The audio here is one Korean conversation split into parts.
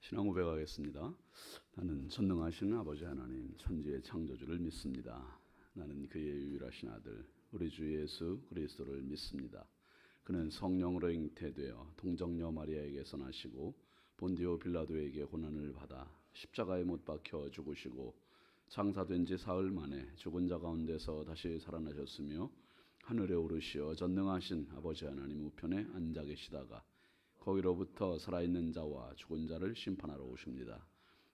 신앙 고백하겠습니다. 나는 전능하신 아버지 하나님 천지의 창조주를 믿습니다. 나는 그의 유일하신 아들 우리 주 예수 그리스도를 믿습니다. 그는 성령으로 잉태되어 동정녀 마리아에게서 나시고 본디오 빌라도에게 고난을 받아 십자가에 못 박혀 죽으시고 장사된 지 사흘 만에 죽은 자 가운데서 다시 살아나셨으며 하늘에 오르시어 전능하신 아버지 하나님 우편에 앉아 계시다가 거기로부터 살아있는 자와 죽은 자를 심판하러 오십니다.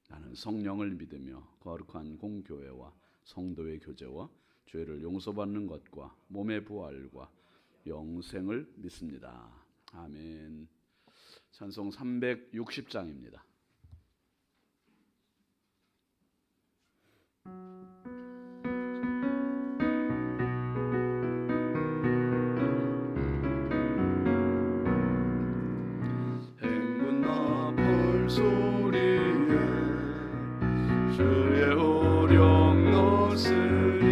나는 성령을 믿으며 거룩한 공교회와 성도의 교제와 죄를 용서받는 것과 몸의 부활과 영생을 믿습니다. 아멘. 찬송 360장입니다. 소리에 주의 오력 넣으니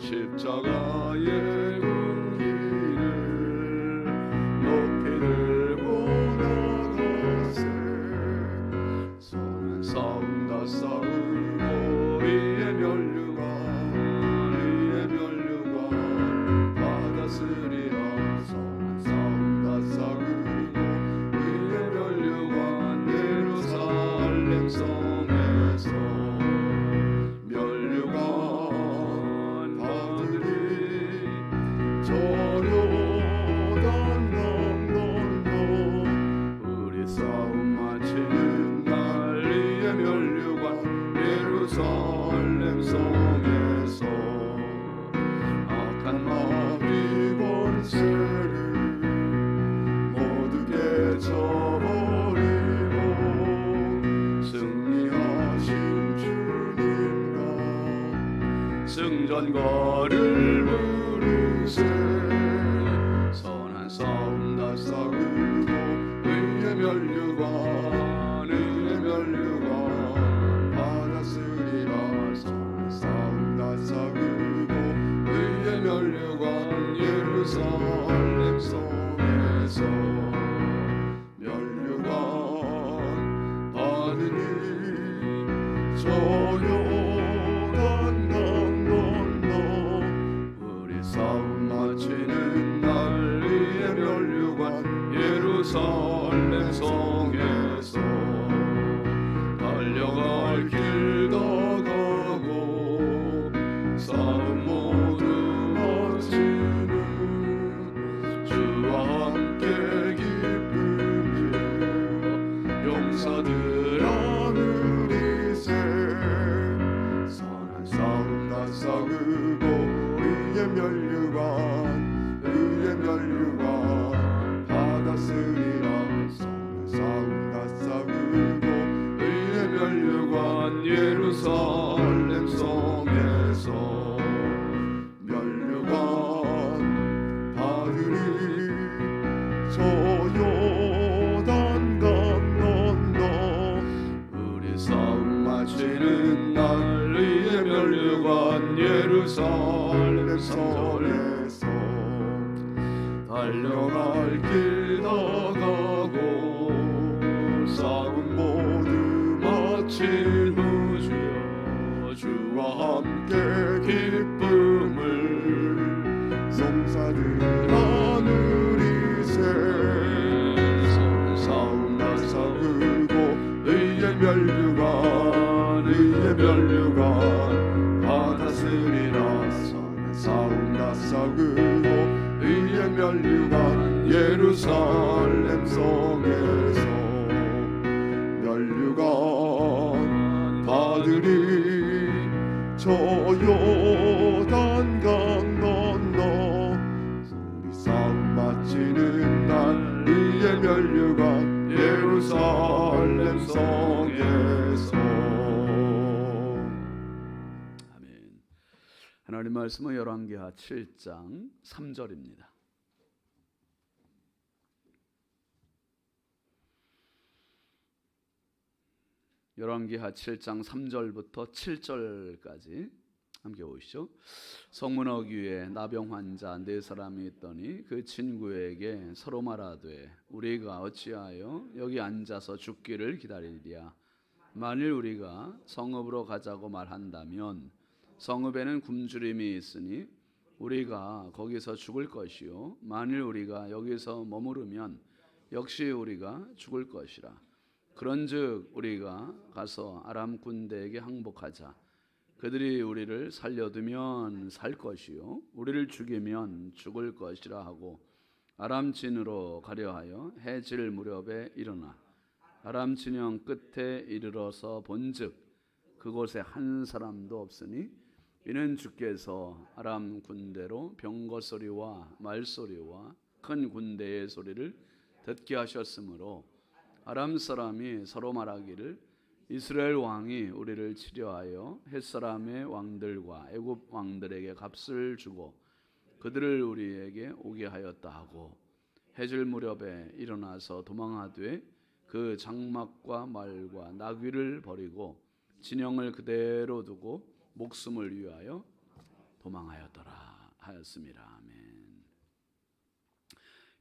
십자가의 군기를 높이 들고 나가세 선한 싸움 다 싸우고 이의 멸류관 받았으리라 선한 싸움 다 싸우고 성에서 멸류관 받으리 저려단 남론도 우리 싸움 마치는 날 이의 멸류관 예루살렘 성에서 악한 마귀 권세를 모두 깨쳐버리고 승전거를 부르세 선한 싸움 다 싸우고 의의 멸류관 받았으리라 선한 싸움 다 싸우고 의의 멸류관 예루살렘 성에서 멸류관 받으니 저요 예루살렘 성에서 달려갈 길 다 가고 싸움 모두 마치는 주와 함께 기쁨이여 용사들아 누리세 선한 싸움 다 싸우고 의의 멸류관 받았으리라 선한 싸움 다 싸우고 의의 멸류관 예루살렘 성에서 멸류관 받으리 저 요단 강 건너 우리 싸움 마치는 날 의의 멸류관 예루살렘 성에서 달려갈 길 다 가고 싸움 모두 마친 후 주와 함께 기쁨을 용사들아 누리세 싸움 다 싸우고 의의 멸류관 받았으리라 선한 싸움 다 싸우고 의의 멸류관 예루살렘 성에서 멸류관 받으리 저 요단 강 건너 우리 싸움 마치는 날 의의 멸류관 예루살렘 성에서. 아멘. 하나님 말씀은 열왕기하 7장 3절입니다. 열왕기하 7장 3절부터 7절까지 함께 보시죠. 성문허 귀에 나병 환자 네 사람이 있더니 그 친구에게 서로 말하되 우리가 어찌하여 여기 앉아서 죽기를 기다리랴. 만일 우리가 성읍으로 가자고 말한다면 성읍에는 굶주림이 있으니 우리가 거기서 죽을 것이요 만일 우리가 여기서 머무르면 역시 우리가 죽을 것이라. 그런즉 우리가 가서 아람 군대에게 항복하자. 그들이 우리를 살려두면 살 것이요 우리를 죽이면 죽을 것이라 하고 아람 진으로 가려 하여 해질 무렵에 일어나 아람 진영 끝에 이르러서 본즉 그곳에 한 사람도 없으니 이는 주께서 아람 군대로 병거 소리와 말소리와 큰 군대의 소리를 듣게 하셨으므로 아람 사람이 서로 말하기를 이스라엘 왕이 우리를 치려하여 햇사람의 왕들과 애굽 왕들에게 값을 주고 그들을 우리에게 오게 하였다 하고 해질 무렵에 일어나서 도망하되 그 장막과 말과 나귀를 버리고 진영을 그대로 두고 목숨을 위하여 도망하였더라 하였습니다. 아멘.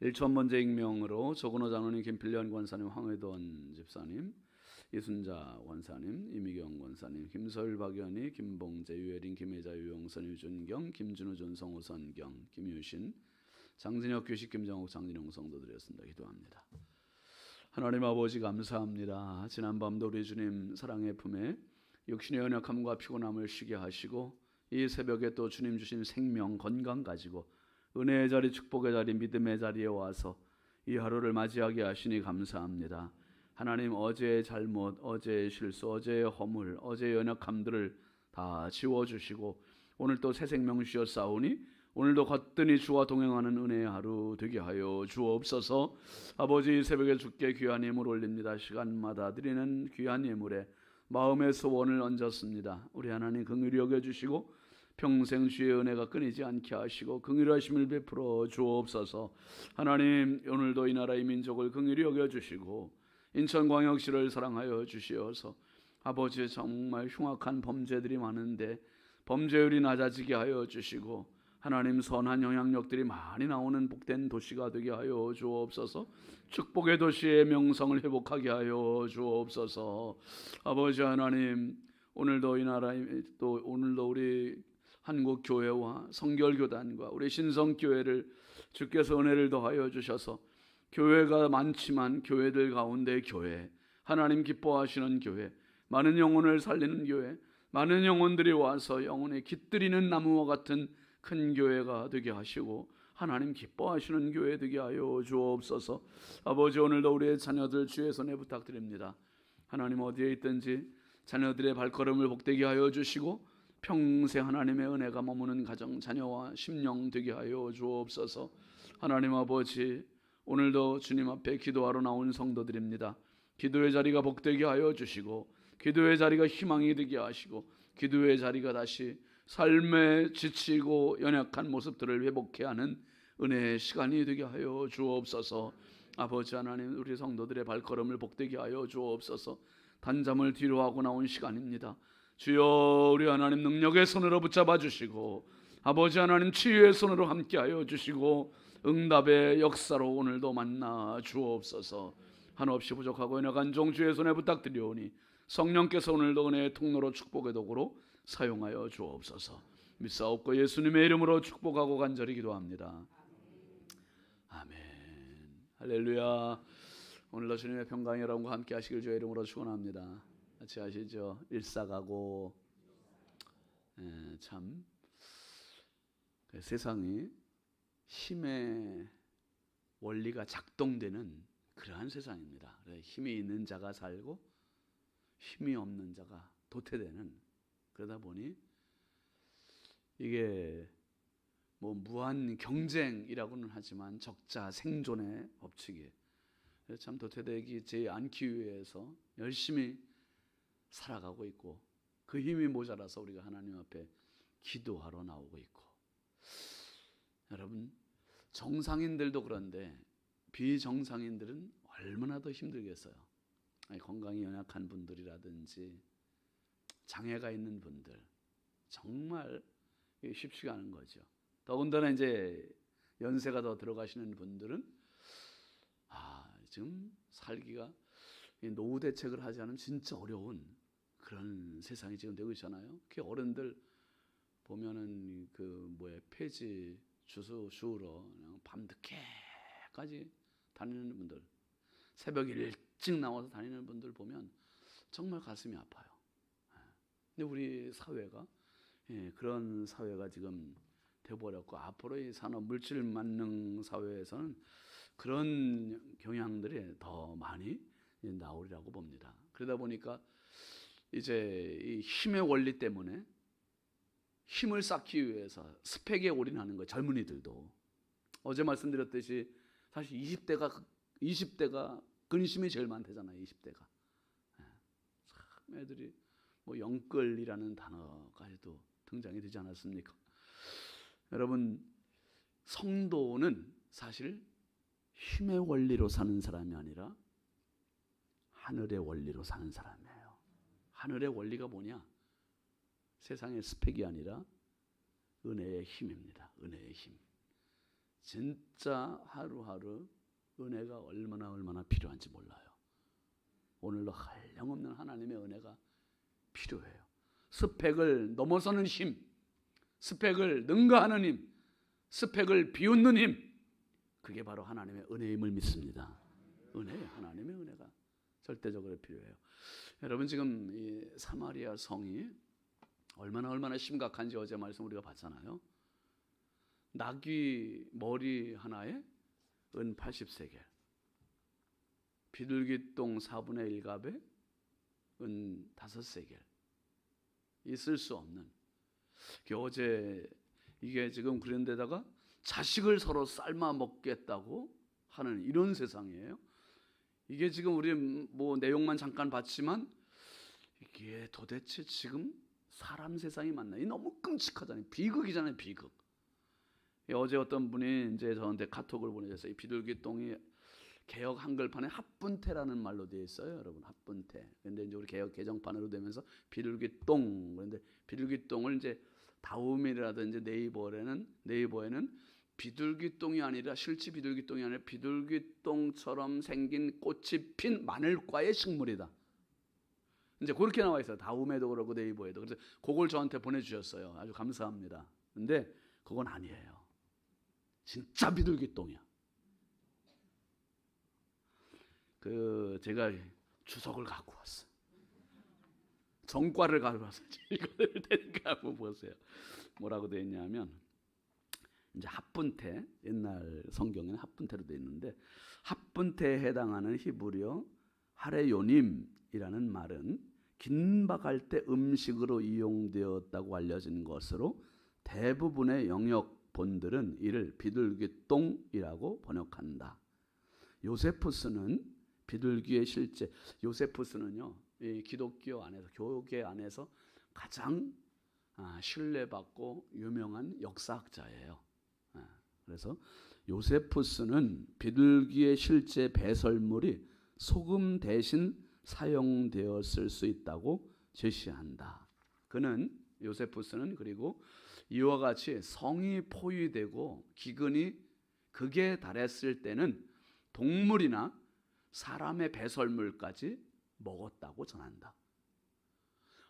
1,000번째 익명으로 조근호 장로님, 김필련 권사님, 황회돈 집사님, 이순자 권사님, 이미경 권사님, 김서일, 박연희, 김봉재, 유혜린, 김혜자, 유용선, 유준경, 김준우, 전성호, 선경, 김유신, 장진혁, 규식, 김정욱, 장진영 성도들이었습니다. 기도합니다. 하나님 아버지 감사합니다. 지난밤도 우리 주님 사랑의 품에 육신의 연약함과 피곤함을 쉬게 하시고 이 새벽에 또 주님 주신 생명, 건강 가지고 은혜의 자리, 축복의 자리, 믿음의 자리에 와서 이 하루를 맞이하게 하시니 감사합니다. 하나님 어제의 잘못, 어제의 실수, 어제의 허물, 어제의 연약함들을 다 지워주시고 오늘 또 새 생명 주셨사오니 오늘도 거뜬히 주와 동행하는 은혜의 하루 되게 하여 주옵소서. 아버지 새벽에 주께 귀한 예물 올립니다. 시간마다 드리는 귀한 예물에 마음의 소원을 얹었습니다. 우리 하나님 긍휼히 여겨주시고 평생 주의 은혜가 끊이지 않게 하시고 긍휼하심을 베풀어 주옵소서. 하나님 오늘도 이 나라의 민족을 긍휼히 여겨주시고 인천광역시를 사랑하여 주시어서 아버지 정말 흉악한 범죄들이 많은데 범죄율이 낮아지게 하여 주시고 하나님 선한 영향력들이 많이 나오는 복된 도시가 되게 하여 주옵소서. 축복의 도시의 명성을 회복하게 하여 주옵소서. 아버지 하나님 오늘도 이 나라 또 오늘도 우리 한국 교회와 성결교단과 우리 신성교회를 주께서 은혜를 더하여 주셔서 교회가 많지만 교회들 가운데 교회, 하나님 기뻐하시는 교회, 많은 영혼을 살리는 교회, 많은 영혼들이 와서 영혼에 깃들이는 나무와 같은 큰 교회가 되게 하시고 하나님 기뻐하시는 교회 되게 하여 주옵소서. 아버지 오늘도 우리의 자녀들 주의 손에 부탁드립니다. 하나님 어디에 있든지 자녀들의 발걸음을 복되게 하여 주시고 평생 하나님의 은혜가 머무는 가정, 자녀와 심령 되게 하여 주옵소서. 하나님 아버지 오늘도 주님 앞에 기도하러 나온 성도들입니다. 기도의 자리가 복되게 하여 주시고 기도의 자리가 희망이 되게 하시고 기도의 자리가 다시 삶에 지치고 연약한 모습들을 회복해 하는 은혜의 시간이 되게 하여 주옵소서. 아버지 하나님 우리 성도들의 발걸음을 복되게 하여 주옵소서. 단잠을 뒤로 하고 나온 시간입니다. 주여 우리 하나님 능력의 손으로 붙잡아 주시고 아버지 하나님 치유의 손으로 함께하여 주시고 응답의 역사로 오늘도 만나 주옵소서. 한없이 부족하고 연약한 종 주의 손에 부탁드리오니 성령께서 오늘도 은혜의 통로로 축복의 도구로 사용하여 주옵소서. 믿사옵고 예수님의 이름으로 축복하고 간절히 기도합니다. 아멘. 할렐루야. 오늘도 주님의 평강이 여러분과 함께 하시길 주의 이름으로 축원합니다. 같이 하시죠. 일사가고. 참 세상이 힘의 원리가 작동되는 그러한 세상입니다. 힘이 있는 자가 살고 힘이 없는 자가 도태되는, 그러다 보니 이게 뭐 무한 경쟁이라고는 하지만 적자 생존의 법칙이에요. 참 도태되지 않기 위해서 열심히 살아가고 있고 그 힘이 모자라서 우리가 하나님 앞에 기도하러 나오고 있고, 여러분 정상인들도 그런데 비정상인들은 얼마나 더 힘들겠어요. 건강이 연약한 분들이라든지 장애가 있는 분들, 정말 쉽지가 않은 거죠. 더군다나 이제 연세가 더 들어가시는 분들은 지금 살기가 노후 대책을 하지 않으면 진짜 어려운 그런 세상이 지금 되고 있잖아요. 그 어른들 보면은 폐지 주우러 그냥 밤늦게까지 다니는 분들, 새벽 일찍 나와서 다니는 분들 보면 정말 가슴이 아파요. 근데 우리 사회가 그런 사회가 지금 되어버렸고, 앞으로 이 산업 물질 만능 사회에서는 그런 경향들이 더 많이 나오리라고 봅니다. 그러다 보니까 이제 이 힘의 원리 때문에 힘을 쌓기 위해서 스펙에 올인하는 거예요. 젊은이들도. 어제 말씀드렸듯이 사실 20대가 근심이 제일 많대잖아요. 20대가. 참 애들이 영끌이라는 단어까지도 등장이 되지 않았습니까? 여러분, 성도는 사실 힘의 원리로 사는 사람이 아니라 하늘의 원리로 사는 사람이에요. 하늘의 원리가 뭐냐? 세상의 스펙이 아니라 은혜의 힘입니다. 은혜의 힘. 진짜 하루하루 은혜가 얼마나 필요한지 몰라요. 오늘도 한량없는 하나님의 은혜가 필요해요. 스펙을 넘어서는 힘, 스펙을 능가하는 힘, 스펙을 비웃는 힘, 그게 바로 하나님의 은혜임을 믿습니다. 하나님의 은혜가 절대적으로 필요해요. 여러분, 지금 이 사마리아 성이 얼마나 심각한지 어제 말씀 우리가 봤잖아요. 나귀 머리 하나에 은 80세겔, 비둘기똥 4분의 1갑에 은 5세겔. 있을 수 없는. 어제 이게 지금 그런 데다가 자식을 서로 삶아 먹겠다고 하는 이런 세상이에요. 이게 지금 우리 내용만 잠깐 봤지만 이게 도대체 지금 사람 세상이 맞나? 이 너무 끔찍하잖아요. 비극이잖아요, 비극. 어제 어떤 분이 이제 저한테 카톡을 보내셨어요. 이 비둘기똥이 개역 한글판에 합분태라는 말로 되어 있어요, 여러분. 합분태. 근데 이제 우리 개역 개정판으로 되면서 비둘기똥. 그런데 비둘기똥을 이제 다음이라든지 네이버에는 비둘기똥이 아니라, 실제 비둘기똥이 아니라 비둘기똥처럼 생긴 꽃이 핀 마늘과의 식물이다. 이제 그렇게 나와 있어요. 다음에도 그렇고 네이버에도. 그래서 그걸 저한테 보내주셨어요. 아주 감사합니다. 근데 그건 아니에요. 진짜 비둘기똥이야. 제가 주석을 갖고 왔어요. 정과를 갖고 왔어요. 읽어드릴 테니까 한번 보세요. 뭐라고 되어 있냐면, 이제 합분태, 옛날 성경에는 합분태로 되어 있는데, 합분태에 해당하는 히브리어 하레요님이라는 말은 긴박할 때 음식으로 이용되었다고 알려진 것으로 대부분의 영역본들은 이를 비둘기똥이라고 번역한다. 요세푸스는 비둘기의 실제, 요세푸스는요, 이 기독교 안에서, 교계 안에서 가장 신뢰받고 유명한 역사학자예요. 그래서 요세푸스는 비둘기의 실제 배설물이 소금 대신 사용되었을 수 있다고 제시한다. 요세푸스는 그리고 이와 같이 성이 포위되고 기근이 극에 달했을 때는 동물이나 사람의 배설물까지 먹었다고 전한다.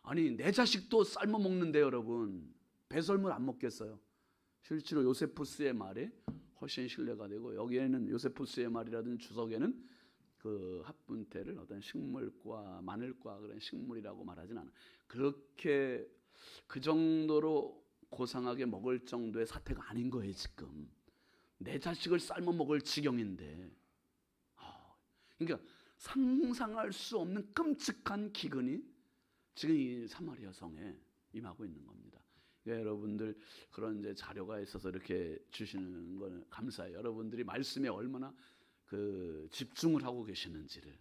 아니, 내 자식도 삶아 먹는데 여러분 배설물 안 먹겠어요? 실제로 요세푸스의 말이 훨씬 신뢰가 되고, 여기에는 요세푸스의 말이라든지 주석에는 그 합분태를 어떤 식물과 마늘과 그런 식물이라고 말하진 않아요. 그렇게 그 정도로 고상하게 먹을 정도의 사태가 아닌 거예요. 지금 내 자식을 삶아 먹을 지경인데, 그러니까 상상할 수 없는 끔찍한 기근이 지금 이 사마리아 성에 임하고 있는 겁니다. 그러니까 여러분들 그런 이제 자료가 있어서 이렇게 주시는 건 감사해요. 여러분들이 말씀에 얼마나 집중을 하고 계시는지를,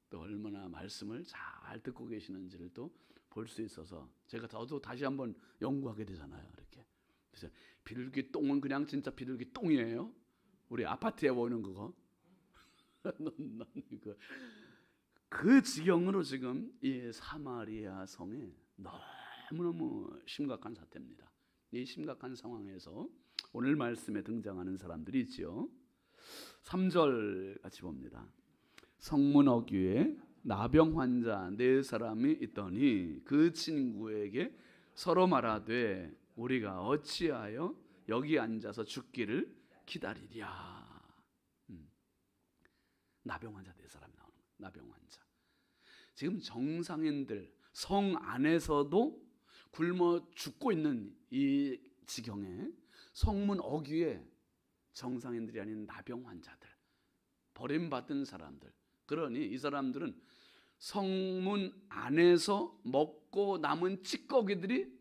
또 얼마나 말씀을 잘 듣고 계시는지를 또 볼 수 있어서 저도 다시 한번 연구하게 되잖아요. 이렇게. 그래서 비둘기 똥은 그냥 진짜 비둘기 똥이에요. 우리 아파트에 보이는 그거. 그 지경으로 지금 이 사마리아 성에 너무너무 심각한 사태입니다. 이 심각한 상황에서 오늘 말씀에 등장하는 사람들이 있죠. 3절 같이 봅니다. 성문 어귀에 나병 환자 4사람이 있더니 그 친구에게 서로 말하되 우리가 어찌하여 여기 앉아서 죽기를 기다리랴. 나병 환자 4사람이 나오는 거예요. 나병 환자. 지금 정상인들 성 안에서도 굶어 죽고 있는 이 지경에 성문 어귀에 정상인들이 아닌 나병 환자들, 버림받은 사람들. 그러니 이 사람들은 성문 안에서 먹고 남은 찌꺼기들이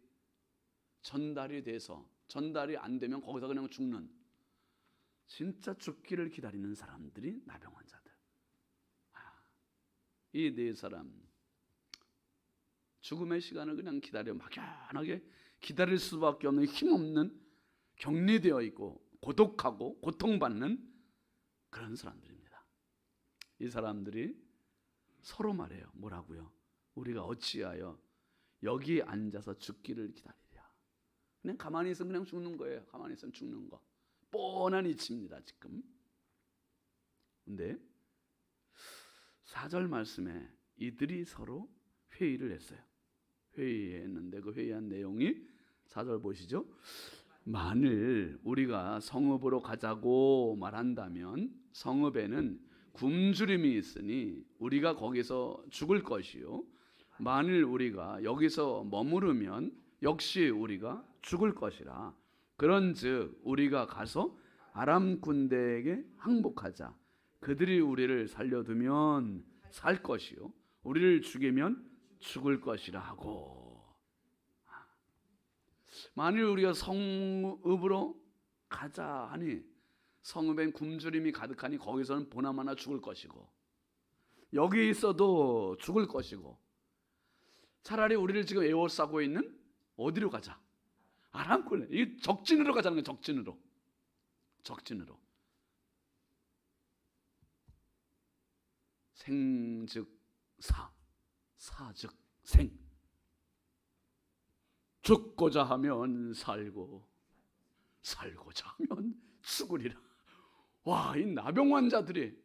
전달이 돼서, 전달이 안 되면 거기서 그냥 죽는, 진짜 죽기를 기다리는 사람들이 나병 환자들. 이 4사람 죽음의 시간을 그냥 기다려 막연하게 기다릴 수밖에 없는 힘없는, 격리되어 있고 고독하고 고통받는 그런 사람들입니다. 이 사람들이 서로 말해요. 뭐라고요? 우리가 어찌하여 여기 앉아서 죽기를 기다리랴. 그냥 가만히 있으면 그냥 죽는 거예요. 가만히 있으면 죽는 거. 뻔한 이치입니다. 지금. 근데 4절 말씀에 이들이 서로 회의를 했어요. 회의했는데 그 회의한 내용이 4절 보시죠. 만일 우리가 성읍으로 가자고 말한다면 성읍에는 굶주림이 있으니 우리가 거기서 죽을 것이요 만일 우리가 여기서 머무르면 역시 우리가 죽을 것이라. 그런즉 우리가 가서 아람 군대에게 항복하자. 그들이 우리를 살려두면 살 것이요 우리를 죽이면 죽을 것이라 하고. 만일 우리가 성읍으로 가자 하니 성읍엔 굶주림이 가득하니 거기서는 보나마나 죽을 것이고 여기 있어도 죽을 것이고 차라리 우리를 지금 에워싸고 있는 어디로 가자? 아람군에. 이 적진으로 가자는 거예요. 적진으로. 적진으로. 생즉 사, 사즉 생. 죽고자 하면 살고 살고자 하면 죽으리라. 와, 이 나병 환자들이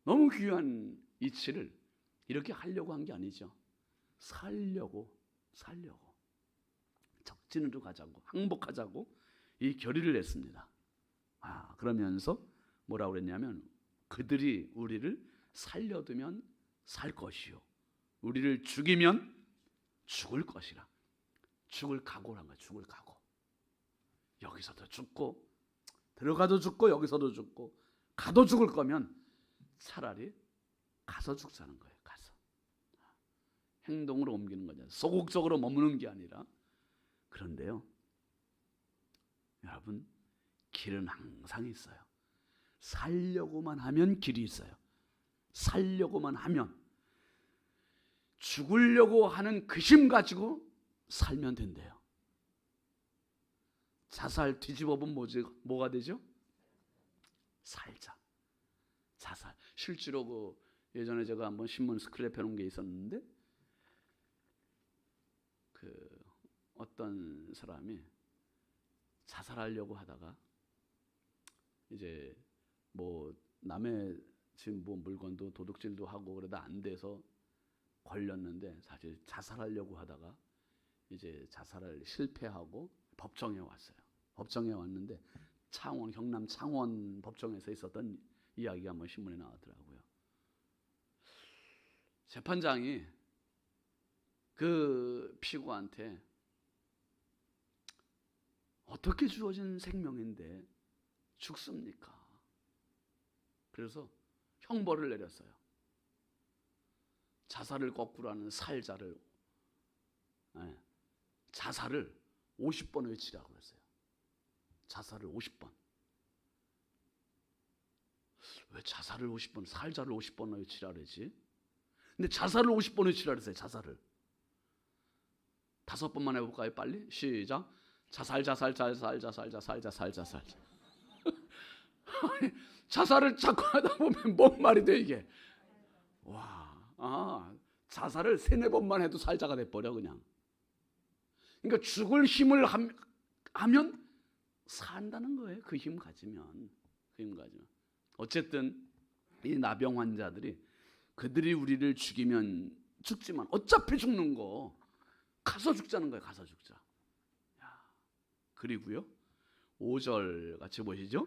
너무 귀한 이치를 이렇게 하려고 한 게 아니죠. 살려고 적진으로 가자고 항복하자고 이 결의를 했습니다. 그러면서 뭐라고 그랬냐면 그들이 우리를 살려두면 살 것이요 우리를 죽이면 죽을 것이라. 죽을 각오란 거야. 죽을 각오. 여기서도 죽고 들어가도 죽고 여기서도 죽고 가도 죽을 거면 차라리 가서 죽자는 거예요. 가서. 행동으로 옮기는 거죠. 소극적으로 머무는 게 아니라. 그런데요, 여러분, 길은 항상 있어요. 살려고만 하면 길이 있어요. 살려고만 하면. 죽으려고 하는 그심 가지고 살면 된대요. 자살 뒤집어보면 뭐가 되죠? 살자. 자살. 실제로 그 예전에 제가 한번 신문 스크랩 해놓은 게 있었는데 그 어떤 사람이 자살하려고 하다가 이제 뭐 남의 지금 뭐 물건도 도둑질도 하고 그러다 안 돼서 걸렸는데 사실 자살하려고 하다가 이제 자살을 실패하고 법정에 왔어요. 법정에 왔는데 경남 창원 법정에서 있었던 이야기가 한번 신문에 나왔더라고요. 재판장이 그 피고한테 어떻게 주어진 생명인데 죽습니까? 그래서 형벌을 내렸어요. 자살을 거꾸로 하는 살자를, 자살을 50번 외치라고 그랬어요. 자살을 50번. 왜 자살을 50번, 살자를 50번 외치라 그러지? 근데 자살을 50번 외치라 그랬어요. 자살을. 5번만 해볼까요? 빨리. 시작. 자살. 자살을 자꾸 하다 보면 뭔 말이 돼 이게? 와, 자살을 3-4번만 해도 살자가 돼버려 그냥. 그러니까 죽을 힘을 하면 산다는 거예요. 그 힘 가지면. 어쨌든 이 나병 환자들이 그들이 우리를 죽이면 죽지만 어차피 죽는 거 가서 죽자는 거예요. 가서 죽자. 그리고요 5절 같이 보시죠.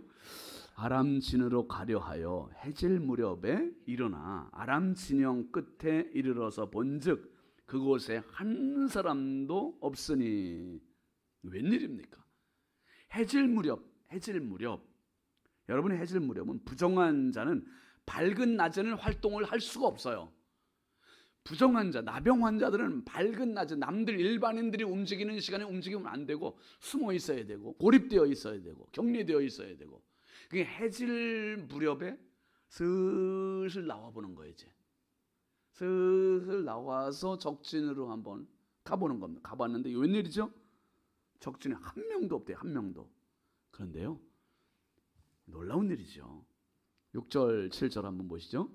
아람 진으로 가려 하여 해질 무렵에 일어나 아람 진영 끝에 이르러서 본즉 그곳에 한 사람도 없으니. 웬일입니까? 해질 무렵. 여러분의 해질 무렵은 부정한 자는 밝은 낮에는 활동을 할 수가 없어요. 부정한 자, 나병 환자들은 밝은 낮에 남들 일반인들이 움직이는 시간에 움직이면 안 되고 숨어 있어야 되고 고립되어 있어야 되고 격리되어 있어야 되고. 그게 해질 무렵에 슬슬 나와보는 거예요. 이제 슬슬 나와서 적진으로 한번 가보는 겁니다. 가봤는데 웬일이죠? 적진에 한 명도 없대요. 한 명도. 그런데요 놀라운 일이죠. 6절 7절 한번 보시죠.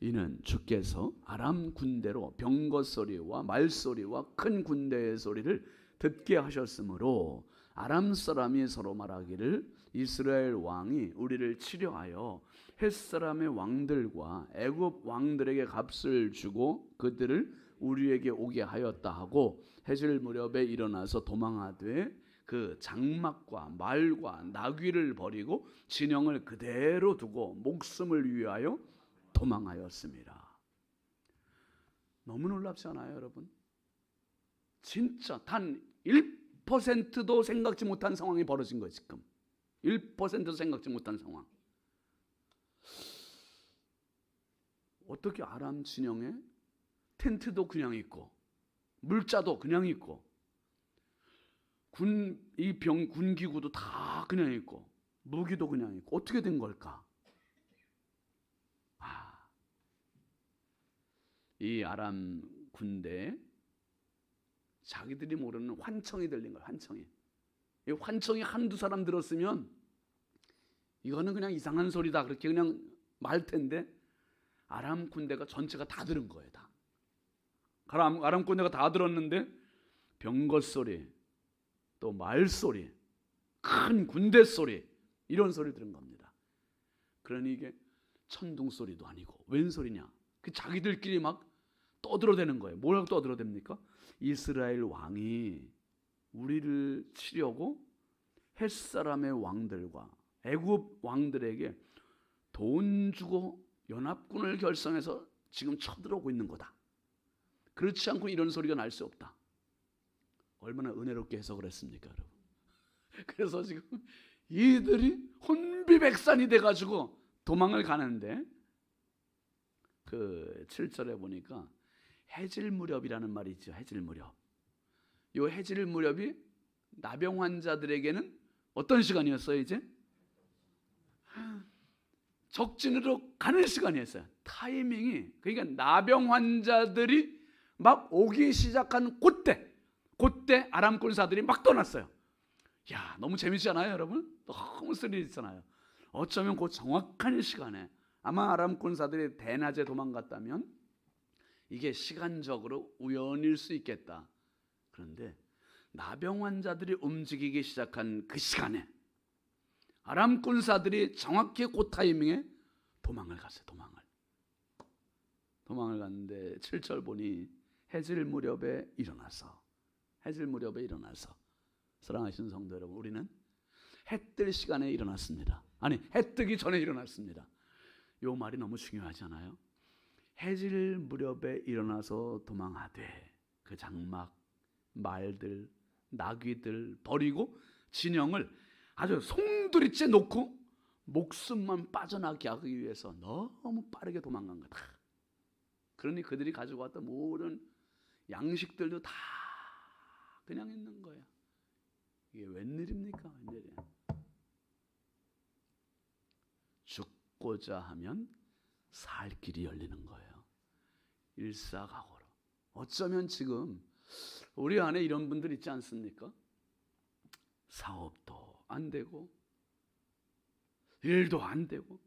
이는 주께서 아람 군대로 병거 소리와 말소리와 큰 군대의 소리를 듣게 하셨으므로 아람 사람이 서로 말하기를 이스라엘 왕이 우리를 치려하여 헷사람의 왕들과 애굽 왕들에게 값을 주고 그들을 우리에게 오게 하였다 하고 해질 무렵에 일어나서 도망하되 그 장막과 말과 나귀를 버리고 진영을 그대로 두고 목숨을 위하여 도망하였습니다. 너무 놀랍지 않아요, 여러분? 진짜 단 1%도 생각지 못한 상황이 벌어진 거예요. 지금 1%도 생각지 못한 상황. 어떻게 아람 진영에 텐트도 그냥 있고 물자도 그냥 있고 군기구도 다 그냥 있고 무기도 그냥 있고 어떻게 된 걸까? 이 아람 군대에 자기들이 모르는 환청이 들린 거예요. 환청이. 이 환청이 한두 사람 들었으면 이거는 그냥 이상한 소리다 그렇게 그냥 말 텐데 아람 군대가 전체가 다 들은 거예요. 다. 아람 군대가 다 들었는데 병거 소리, 또 말 소리, 큰 군대 소리 이런 소리 들은 겁니다. 그러니 이게 천둥 소리도 아니고 웬 소리냐? 그 자기들끼리 막 떠들어대는 거예요. 뭐라고 떠들어댑니까? 이스라엘 왕이 우리를 치려고 헷사람의 왕들과 애굽 왕들에게 돈 주고 연합군을 결성해서 지금 쳐들어오고 있는 거다. 그렇지 않고 이런 소리가 날 수 없다. 얼마나 은혜롭게 해석을 했습니까, 여러분? 그래서 지금 이들이 혼비백산이 돼가지고 도망을 가는데 그 7절에 보니까 해질 무렵이라는 말이 있죠. 해질 무렵. 이 해질 무렵이 나병 환자들에게는 어떤 시간이었어요? 이제 적진으로 가는 시간이었어요. 타이밍이. 그러니까 나병 환자들이 막 오기 시작한 그때 아람 군사들이 막 떠났어요. 야, 너무 재밌지 않아요, 여러분? 너무 스릴 있잖아요. 어쩌면 그 정확한 시간에 아마 아람 군사들이 대낮에 도망갔다면 이게 시간적으로 우연일 수 있겠다. 그런데 나병 환자들이 움직이기 시작한 그 시간에 아람 군사들이 정확히 그 타이밍에 도망을 갔어요. 도망을 갔는데 7절 보니 해질 무렵에 일어나서 사랑하시는 성도 여러분, 우리는 해 뜰 시간에 일어났습니다. 아니, 해 뜨기 전에 일어났습니다. 이 말이 너무 중요하지 않아요? 해질 무렵에 일어나서 도망하되 그 장막, 말들, 나귀들 버리고 진영을 아주 송두리째 놓고 목숨만 빠져나게 하기 위해서 너무 빠르게 도망간 거다. 그러니 그들이 가지고 왔던 모든 양식들도 다 그냥 있는 거예요. 이게 웬일입니까? 웬일이야. 죽고자 하면 살 길이 열리는 거예요. 일사각오로. 어쩌면 지금 우리 안에 이런 분들 있지 않습니까? 사업도 안 되고 일도 안 되고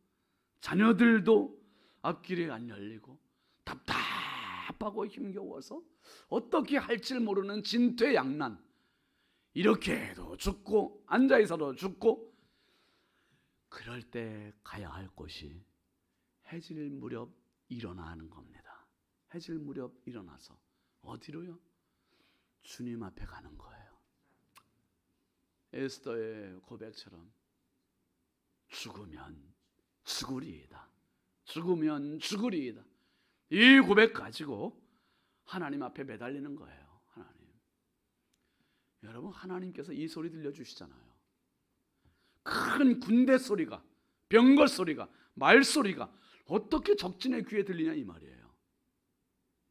자녀들도 앞길이 안 열리고 답답하고 힘겨워서 어떻게 할지 모르는 진퇴양난, 이렇게 해도 죽고 앉아 있어도 죽고, 그럴 때 가야 할 곳이 해질 무렵 일어나는 겁니다. 해질 무렵 일어나서 어디로요? 주님 앞에 가는 거예요. 에스더의 고백처럼 죽으면 죽으리이다. 죽으면 죽으리이다. 이 고백 가지고 하나님 앞에 매달리는 거예요. 하나님, 여러분, 하나님께서 이 소리 들려주시잖아요. 큰 군대 소리가, 병거 소리가, 말 소리가 어떻게 적진의 귀에 들리냐 이 말이에요.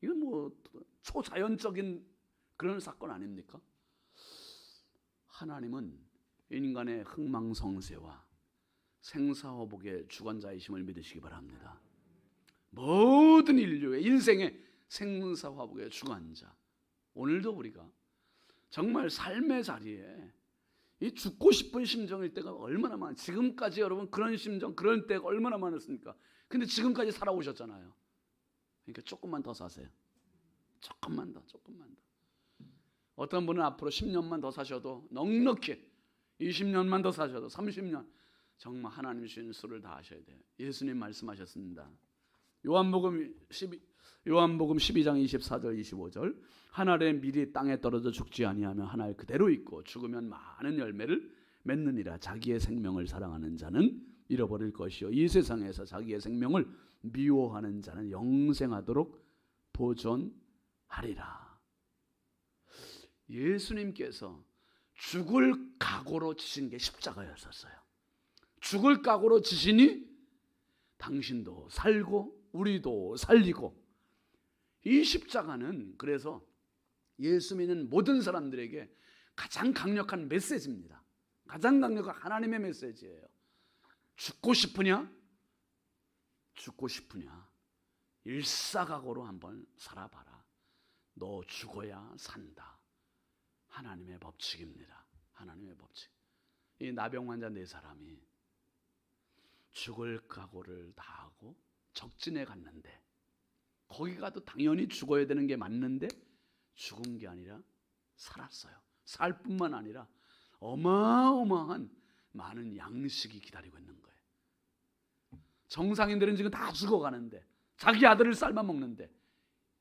이건 뭐 초자연적인 그런 사건 아닙니까? 하나님은 인간의 흥망성쇠와 생사화복의 주관자이심을 믿으시기 바랍니다. 모든 인류의 인생의 생사화복의 주관자. 오늘도 우리가 정말 삶의 자리에 이 죽고 싶은 심정일 때가 얼마나 많아요. 지금까지 여러분 그런 심정, 그런 때가 얼마나 많았습니까? 근데 지금까지 살아오셨잖아요. 그러니까 조금만 더 사세요. 조금만 더. 어떤 분은 앞으로 10년만 더 사셔도 넉넉히, 20년만 더 사셔도 30년, 정말 하나님 주신 수를 다 하셔야 돼요. 예수님 말씀하셨습니다. 요한복음 12장 24절 25절, 한 알의 밀이 땅에 떨어져 죽지 아니하면 한 알 그대로 있고 죽으면 많은 열매를 맺느니라. 자기의 생명을 사랑하는 자는 잃어버릴 것이요 이 세상에서 자기의 생명을 미워하는 자는 영생하도록 보존하리라. 예수님께서 죽을 각오로 지신 게 십자가였었어요. 죽을 각오로 지시니 당신도 살고 우리도 살리고, 이 십자가는 그래서 예수 믿는 모든 사람들에게 가장 강력한 메시지입니다. 가장 강력한 하나님의 메시지예요. 죽고 싶으냐? 죽고 싶으냐? 일사각오로 한번 살아봐라. 너 죽어야 산다. 하나님의 법칙입니다. 하나님의 법칙. 이 나병 환자 4사람이 죽을 각오를 다하고 적진에 갔는데, 거기 가도 당연히 죽어야 되는 게 맞는데 죽은 게 아니라 살았어요. 살 뿐만 아니라 어마어마한 많은 양식이 기다리고 있는 거예요. 정상인들은 지금 다 죽어가는데, 자기 아들을 삶아 먹는데,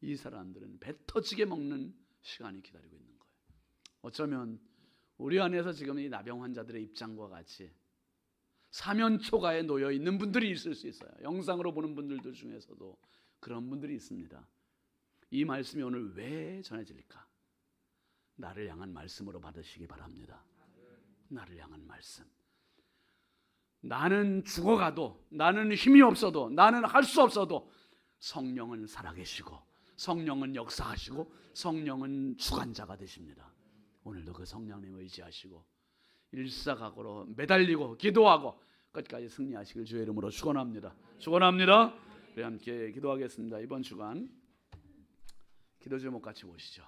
이 사람들은 배 터지게 먹는 시간이 기다리고 있는 거예요. 어쩌면 우리 안에서 지금 이 나병 환자들의 입장과 같이 사면초가에 놓여 있는 분들이 있을 수 있어요. 영상으로 보는 분들도 중에서도 그런 분들이 있습니다. 이 말씀이 오늘 왜 전해질까? 나를 향한 말씀으로 받으시기 바랍니다. 나를 향한 말씀. 나는 죽어가도, 나는 힘이 없어도, 나는 할 수 없어도 성령은 살아계시고, 성령은 역사하시고, 성령은 주관자가 되십니다. 오늘도 그 성령님 의지하시고 일사각오로 매달리고 기도하고 끝까지 승리하시길 주의 이름으로 축원합니다. 축원합니다. 우리 함께 기도하겠습니다. 이번 주간 기도 제목 같이 보시죠.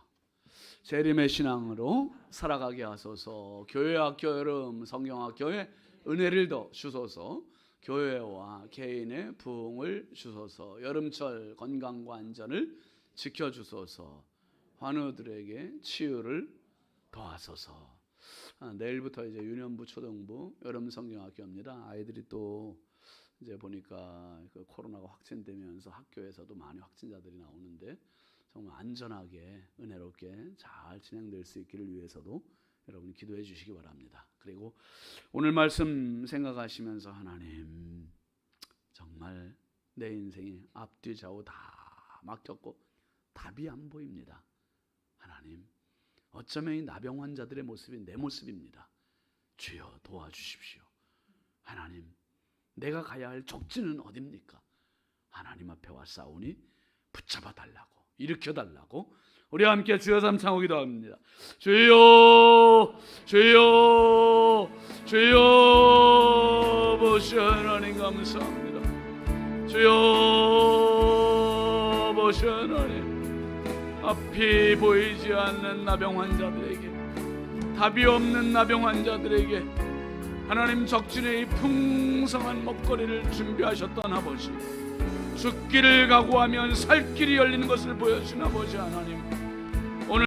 재림의 신앙으로 살아가게 하소서. 교회학교 여름 성경학교에 은혜를 더 주소서. 교회와 개인의 부흥을 주소서. 여름철 건강과 안전을 지켜주소서. 환우들에게 치유를 더하소서. 내일부터 이제 유년부 초등부 여름 성경학교입니다. 아이들이 또 이제 보니까 그 코로나가 확진되면서 학교에서도 많이 확진자들이 나오는데 정말 안전하게 은혜롭게 잘 진행될 수 있기를 위해서도 여러분 기도해 주시기 바랍니다. 그리고 오늘 말씀 생각하시면서 하나님, 정말 내 인생이 앞뒤 좌우 다 막혔고 답이 안 보입니다. 하나님, 어쩌면 이 나병 환자들의 모습이 내 모습입니다. 주여 도와주십시오. 하나님, 내가 가야 할 적진은 어디입니까? 하나님 앞에 와 싸우니 붙잡아 달라고, 일으켜 달라고 우리 함께 주여 삼창고 기도합니다. 주여, 주여, 주여, 보시 하나님 감사합니다. 주여, 보시 하나님, 앞이 보이지 않는 나병 환자들에게, 답이 없는 나병 환자들에게 하나님 적진의 이 풍성한 먹거리를 준비하셨던 아버지, 죽기를 각오하면 살 길이 열리는 것을 보여준 아버지 하나님,